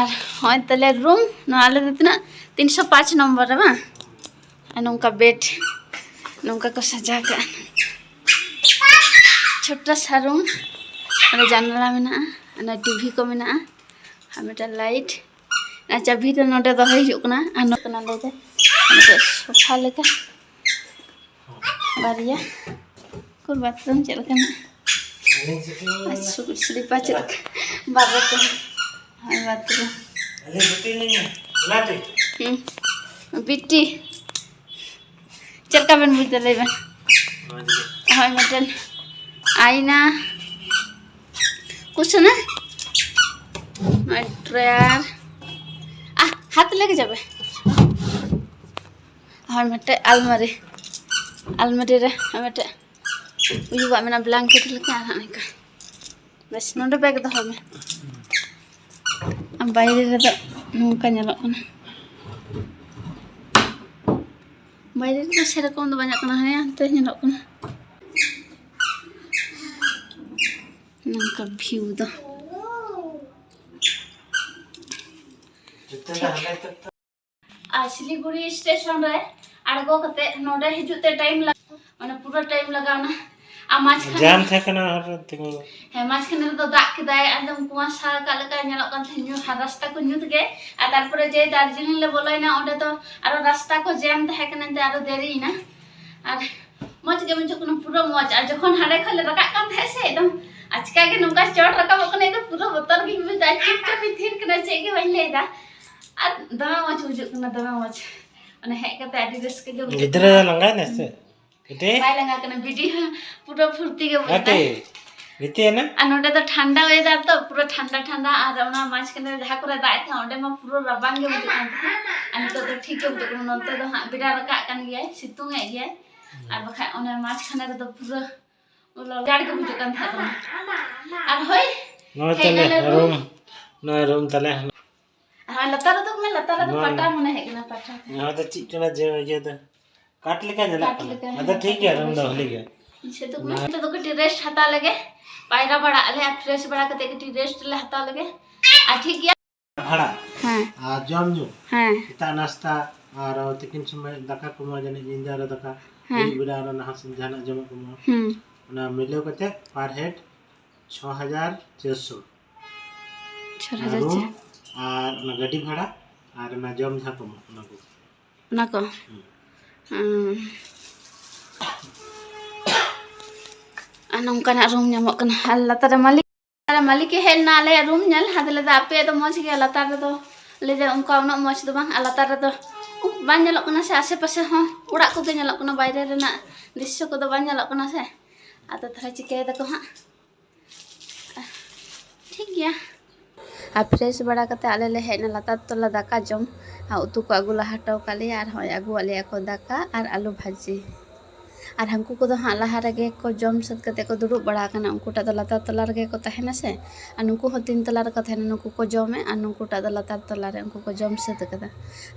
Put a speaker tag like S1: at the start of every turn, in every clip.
S1: और हाँ तले रूम नाले तना 305 नंबर रे बा नौका बेड नौका को सजा के छोटा सा रूम और जानला में ना टीवी को में ना हमें लाइट ना चाबी तो नोटे तो हजना ले सोफा लेका बारिया को बाथरूम चलका स्लीपा चलका बाबा को बाथरूम बिट्टी चलका बन बुझते ले हाँ मटन आईना कुछ ना ड्रायर हाथ लेके जाबे हाँ मटे अलमारी अलमारी रे मटे उयुवा में ब्लैंकेट लेके आने का बस नोडे बैग दो हमें अब बाहर रे तो नौका nyalok kana बाहर तो सेरकम तो banyak kana ya ante nyalok kana नौका व्यू दो सिलीगुड़ी स्टेशन रे आड़गो कते नोडे हिजुते टाइम माने पूरा टाइम लगाना आ माछ खाने जाम थे कना हे माछ खाने तो दाग किदाय एकदम कुआसा का लका नेलक कान थेन्यु रास्ता को न्यूत गे आ तारपरे जे दार्जिलिंग ले बोलायना ओंडे तो आरो रास्ता को जाम थे कना ते आरो देरी ना आर मज गे मुझे कोनो पूरा मज आ जखन हाडे खले रका कान थे से एकदम आजका के नौका चढ़ रका कने एकदम पूरा बतर गे बुझा चुपचाप थिर कना चे गे बन लेदा आ दमा मज बुझु कना दमा मज अने हे कते आदि रस के गिदरा लंगा ने से कते बाय लंगा कना वीडियो पूरा फुर्ती के बुझा रीते ना आ नोडे तो ठंडा वेदर तो पूरा ठंडा ठंडा आ रवना माछ कने जहा करे दाय था ओंडे मा पूरा रबांग गे बुझु कान आ तो ठीक के बुझु कना नोते तो हा बिरा रका कान गे सितुंग ए गे आ बखा ओने माछ खाने तो पूरा उलो गाड़ के बुझु कान था आ होय नो तले रूम तले हाँ लतार तो मैं लतार तो पटा मने है ना पटा हां तो चिक ना जे ये तो काट लेके जला तो ठीक है रूम दो ले गया से तो मैं तो कटी रेस्ट हता लगे पायरा बड़ा ले फ्रेश बड़ा कते कटी रेस्ट ले हता लगे आ ठीक है भाड़ा हां आ जम नु हां ता नाश्ता और तिकिन समय दाका को जने जिंदा रे दाका ई बिरा रे ना संजाना जम को ना मिलो कते पर हेड 6600 और ना गाड़ी भाड़ा और ना जम था को ना को नौका रूम नामक लतार मालिक हेलना आले रूम नल हादले आपे तो मज गया लतार तो ले उनका उन मज तो बांग लतार तो बांग नलोकना से आसे पासे हाँ उड़ा को गे नलोकना बाहरे रेना दृश्य को तो बांग नलोकना से आतो थोड़ा चिके दको हाँ ठीक गया आ फ्रेश बड़ा कते आले ले हेना लतार तोला दाका जम आ उतु को आगु लहाटाव काले और होय आगु आले को दाका और आलू भाजी और हमको को हाँ लहा रे को जम सद कते को दुड़ुब बड़ा कना उनकुटा तो लतार तला रे को तहना से और नुकु हो 3 तला रे को तहना नुकु को जमे और नुकुटा तो लतार तला रे उनको को जम सद कदा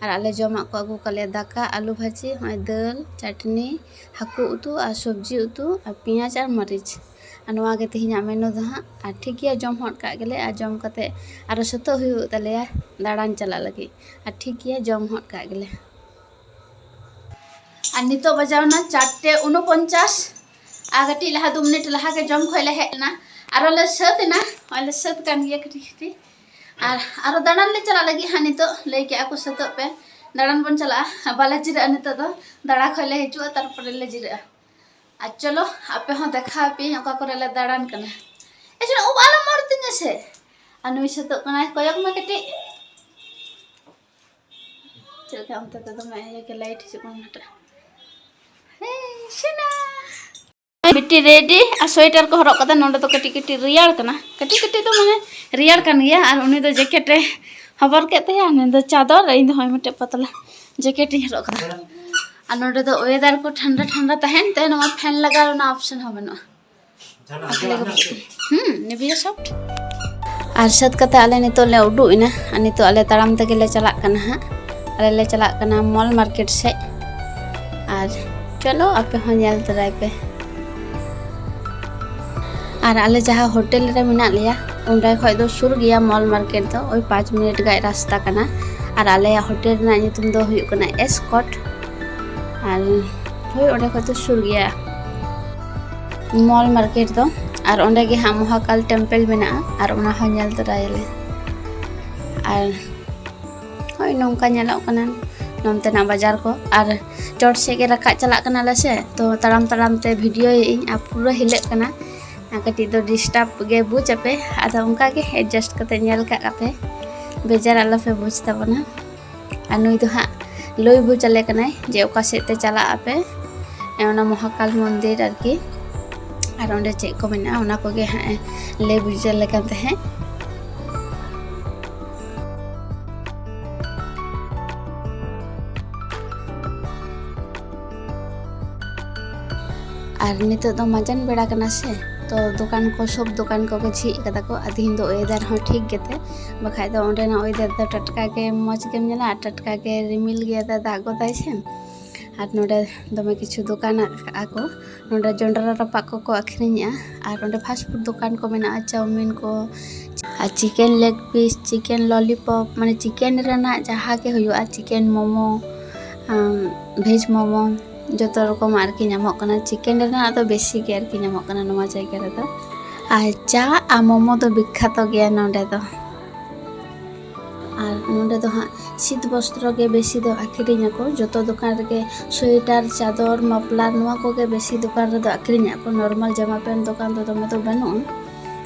S1: और आले जमा को आगु काले दाका आलू भाजी होय दाल चटनी हाकू उतु और सब्जी उतु और पियाज और मरीच नवा गे तेहिना मेनू दो हाँ और ठीक गया जम हट का गेले और जम कते और सतो हुयु तलेया दाड़ान चला लगी और ठीक गया जम हट का गेले और नितो बजावना 4:49 आ गटी लहा 2 मिनट लहा के जम खोले हेना और ले सतना ले सत कान गया कटी और दाड़ान ले चला लगी हाँ नितो ले के आको सतो पे दाड़ान बन चला बाला जिरा नितो तो दाड़ा खोले हिजु तारपर ले जिरा आ चलो आपे हाँ देखा पे ओका करे ले दाड़ान कना एछन ओ बाला मरतिन से अनुई से तो कना कोयक में कटी चल के हम तो मैं ये के लाइट से कोन मटा हे सिना बिट्टी रेडी आ स्वेटर को हरक कता नोंडे तो कटी कटी रियार कना कटी कटी तो माने रियार कन गया और उनी तो जैकेट रे हबर के ते ने तो चादर इन तो होय मटे पतला जैकेट हरक कना और नोडे तो वेदर को ठंडा ठंडा तहन ते नमा फैन लगा ना ऑप्शन हो बनो निविया सॉफ्ट और सद कते आले नितो ले उडु इना नितो आले ताराम तके ले चला कना हा आले ले चला कना मॉल मार्केट से और चलो आपे हो नेल तराय पे और आले जहाँ होटल रे मेना लिया उंडे खय दो सुर गया मॉल मार्केट दो ओई 5 मिनट गाय रास्ता कना और आले होटल ना नितुम दो हुयुग कना एस्कॉट और होय ओंडे खय दो सुर गया मॉल मार्केट दो और ओंडे गे हाँ महाकाल टेम्पल मेना और ओना हो नेल तरायले और होय नोंका नेलोग कना नोंतेना बाजार को और चोट से के रखा चला कना लसे तो तड़ाम तड़ाम ते वीडियो इन आ पूरा हिले कना कटी दो डिस्टर्ब गे बुझ पे आदा उनका के एडजस्ट करते नेल का पे बेजार आला पे बुझ तबना आ नुई दो हाँ लई बुझ चले कना जे ओका सेते चला पे ओना महाकाल मंदिर आरकी और ओंडे चे को मेना ओना को गे हाँ ले बुझ चले काते हैं और नितो दो मजन बेड़ा कना से तो दुकान को सब दुकान को झीज कदा को अधीन दो वेदर हो ठीक गेते बखाय दो ओंडे ना वेदर दो टटका के मज के नेला टटका के रिमिल गया दा दागो दाय छे और नोडे दमे किछु दुकान आको नोडे जोंडरा रपा को आखरिनिया और ओंडे फास्ट फूड दुकान को मेना चाउमिन को chicken leg piece chicken lollipop माने चिकेन रेना जहाँ के हुआ चिकेन मोमो भेज मोमो जो रकम आरकी नामक कना चिकेन रेना तो बेसी के आरकी नामक कना नोमा जायगा रे दो आ चा आ मोमो तो विख्यात गया नोडे दो और नोडे दो हाँ शीत वस्त्र के बेसी दो आखिरिन को जो दुकान रे स्वेटर चादर मफलर नुआ को के बेसी दुकान रे दो आखिरिन को नॉर्मल जमा पैंट दुकान तो दमे तो बानु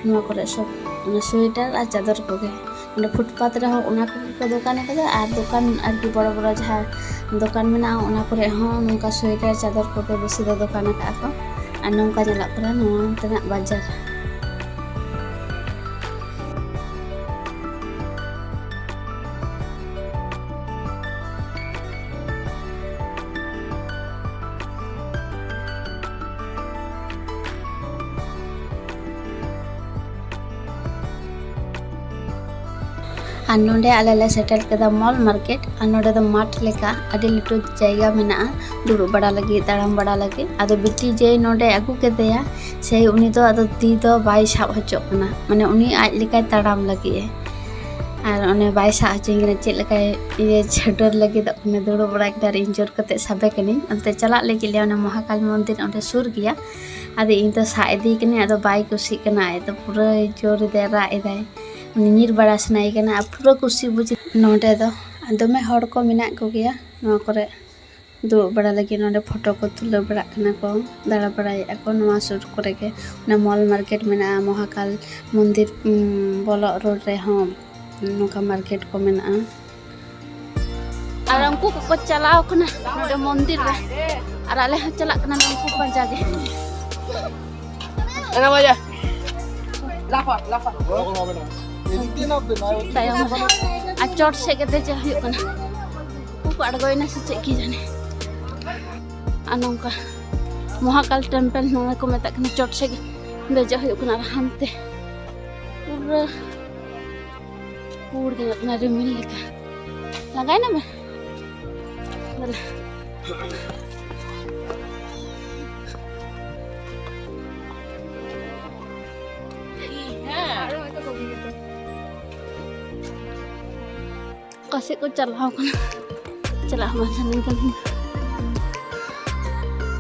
S1: नुआ करे सब स्वेटर आ चादर को के फुटपाथ रे ओना को दुकान करे और दुकान आरकी बड़ बड़ जहाँ दुकान मेना ओना करे हाँ नोंका स्वेटर चादर को के बेसी दो दुकान का को और नोंका नेला करा नोंतेना बाजार और नोडे आले सेटल कदा मॉल मार्केट और नोडे दो माठ लेका अडी लटू जायगा मेना दुड़ू बड़ा लगी ताड़ाम बड़ा लगी आदो बिटी जे नोडे आगू केदेया से उनी दो आदो ती दो बाय साब हचो कना माने उनी आज लेकाय ताड़ाम लगी और ओने बाय साब हचो चेद लेकाय ये छडर लगी दो उनी दुड़ू बड़ा के इंजोर कते साबे कनी अंते चला लगी ले ओने महाकाल मंदिर ओंडे सुर गया आदो इन तो सा इदी कनी आदो बाय कुसी कना तो पूरा जोर दे रा इदाय नीर बड़ा सनाई कना पूरा कुसी बुझ नोडे दो दमे हड़ को मेना को गया नोआ करे दुड़ बड़ा लगी नोडे फोटो को तुले बड़ा कना को दाड़ा बड़ाय को नोआ सुर करे के ना मॉल मार्केट मेना महाकाल मंदिर बोलो रोड रे हो नोका मार्केट को मेना और हमको को चलाओ कना नोडे मंदिर रे और आले चला कना हमको पंजा गे एना बजा लाफा लाफा चोट से अड़गोना से चे की जाने नौका महाकाल टेम्पल नोना को मेता चोट से बेजा हानते पूरा पूर गया रिमिल लेका लगाए ना मैं कसे को चलाओ चला हमारे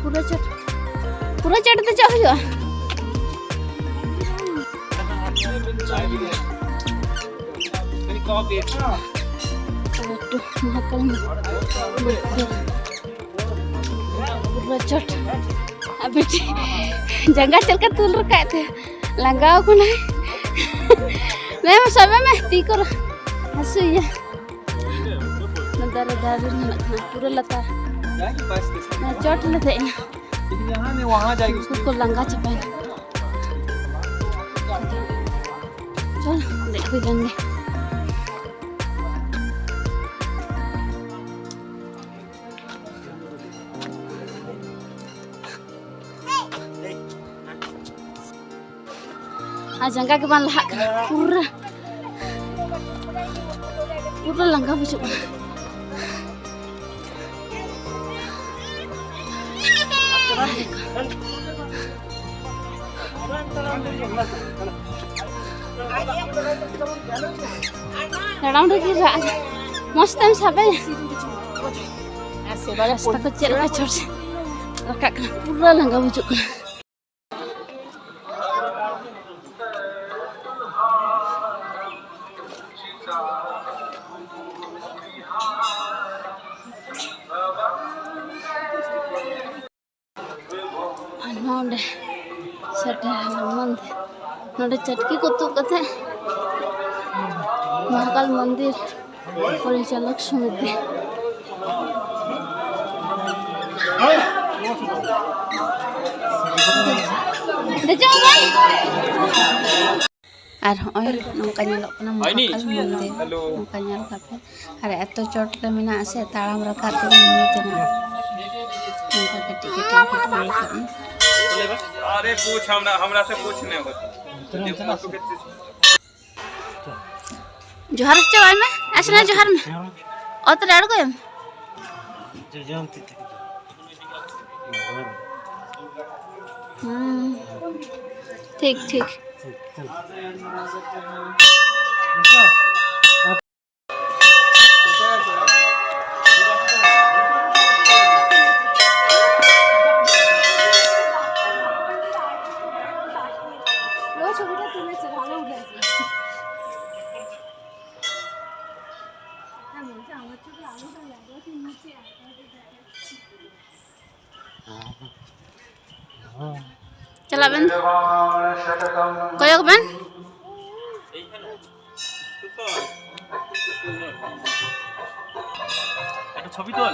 S1: पूरा चट तो चाह हुआ पूरा चट अभी जंगा चल कर तुल रखा थे लगाओ को नहीं मैं सब में ती कर हंसुया दारे दारे पूरा लता चोट लेते यहाँ ने वहाँ जाएगी उसको लंगा चपाएंगे चल देख भी लेंगे आज जंगा के बान लहा पूरा पूरा लंगा बुझुग Dalam lagi rak, mostem sampai. Balas takut cek kacau. Rakak kena pura lah nggak wujud kena. Nonde, sedang mandir. Nonde cetki kutuk kata. Mahakal mandir, Parijalak Samiti. Dejang kan? Ar hoy nongka nyelok kena mahakal mandir. Nongka nyelok apa? Ada eto cot le mina ase taram rakat tu mina. Nongka ketik-ketik kan.
S2: अरे पूछ हमरा से पूछने होता
S1: जोहार चवाय में असना जोहार में और लड़ गए ठीक ठीक चला बन कोयक बन
S2: একটা ছবি তোল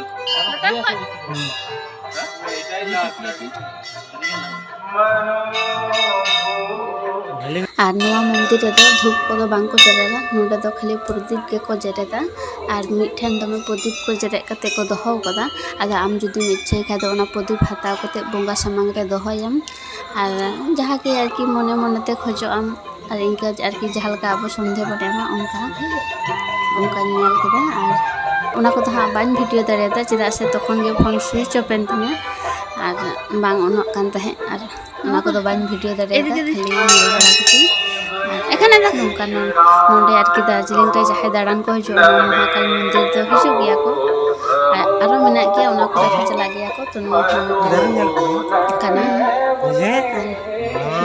S1: আর नवा मंदिर रे धूप को बांग को जरेरा नोडे दो खाली प्रदीप के को जरेदा और मिठन दमे प्रदीप को जरे कते को दोहो कदा आदा आम जुदी इच्छा खा दो ओना प्रदीप हताव कते बोंगा सामांग रे दोहोयम और जहाँ के आरकी मने मने ते खोजो आम और इनका आरकी जहालका अब संधे बडेमा उनका नेल केदा और ओना को हाँ बाñ भिडियो दाड़ेदा चेदा से तखन गे फोन स्विच ऑफ एन तिया और बांग उनक कान तहे और ओना को बाñ भिडियो दाड़ेदा खाली नेल बड़ा किती एखाने दा नोंका नोंडे आरकी दार्जिलिंग रे जहाय दाड़ान को हिजो महाकाल मंदिर दो हिजो गया को आरो मेना गया ओना को देखा चला गया को तो नोंका काना जे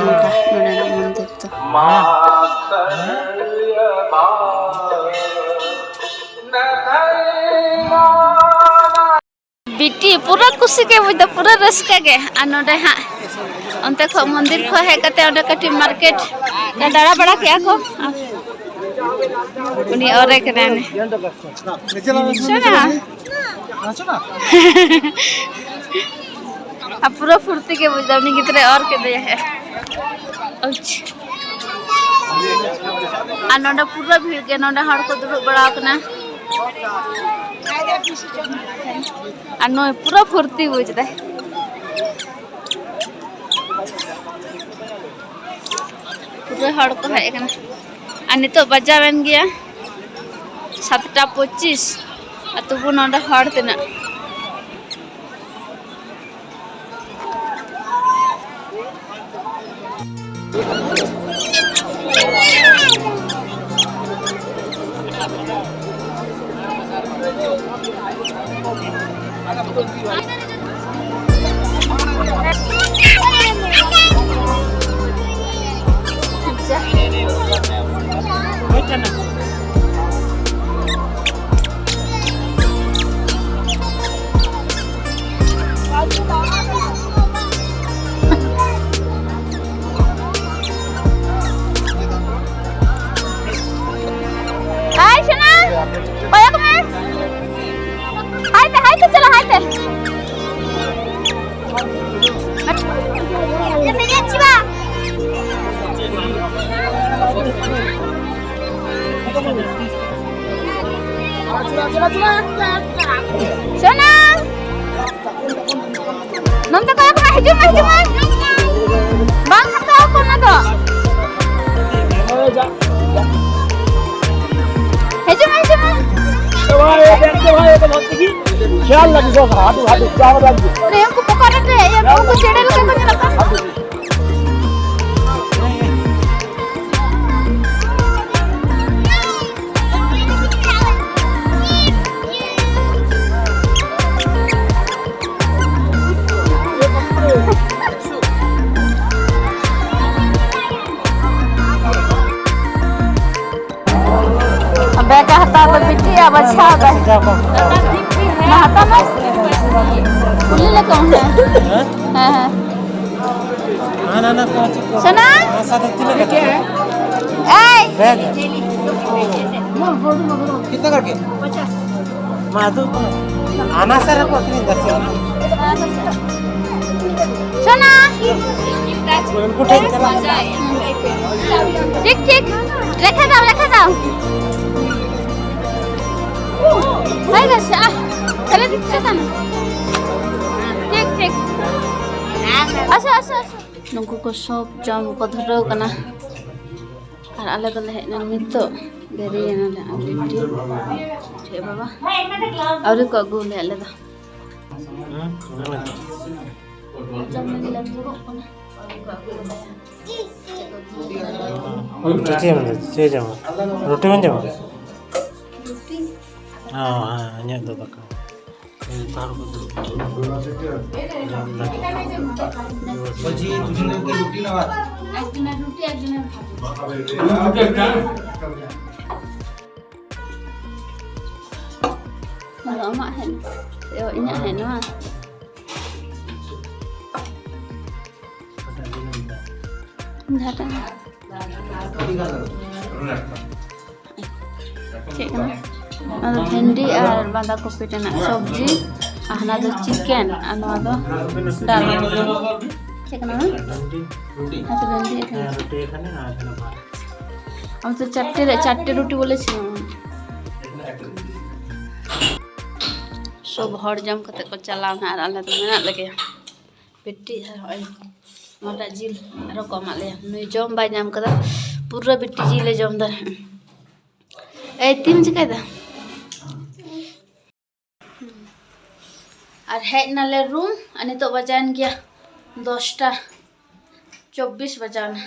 S1: नोंका नोंडे मंदिर तो बिटी पूरा खुशी के बुझ पूरा रस्का के नोंडे हाँ अंते खो मंदिर खो है कते ओंडे कटी मार्केट दाड़ा बड़ा किया को उनी और एक रहने सुना अब पूरा फुर्ती के बुझ अपनी कितने और के दे है नोंडे पूरा भीड़ के नोंडे हड़ को दुड़ुब बड़ा कना पूरा फुर्ती बुझदा पूरा हड़ को है नितो बजावन गया 7:25 तबु नोंडे हड़ तना Sana. Nanti kau kena hijau. Bang, kata aku nak. Hijau. Sial lagi so hadu jangan lagi. Ni aku bukan ada, ya aku cedera kan nak. अब अच्छा होगा नहाता ना खुले ले कौन है हाँ सुना
S3: कितना करके माधु आना सर को अपनी दर्शन
S1: सुना ठीक ठीक रखे दाओ हाय गसा चले चला ठीक ठीक अच्छा नुकु को सब जम को धरव कना और आले दले हेना नितो देरी ना ले लिट्टी ठीक बाबा और को अगु ले आले दा जम लगे दुरो कना
S3: रोटी में जाओ हाँ अन्य दो तक
S1: mak hen, yo ini hen mah. Datang. Cek kan? Ada भिंडी और बंदा कोपी टेना सब्जी आना दो चिकन आना दो दाल ठीक ना हाथ भिंडी
S3: रोटी
S1: हम तो चारटे रोटी बोलेছিলাম सब हर जम कते को चलाव ना आले तो मेना लगे बेटी है मोटा जिल आरो कमाले नुई जम बाय नाम कदा पूरा बेटी जिले जम दा ए तीन चिकादा और हेज नाले रूम और तो बजान गया 10:24 बजाना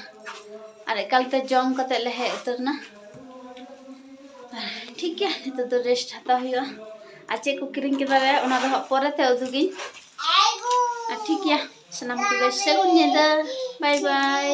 S1: और एकालते जम कते ले हे उतरना ठीक है तो रेस्ट हता हुआ आचे को किरिंग के दारे ओना दो पोरेते उदुगी ठीक है सनाम को बेस सगुन नेदा बाय बाय।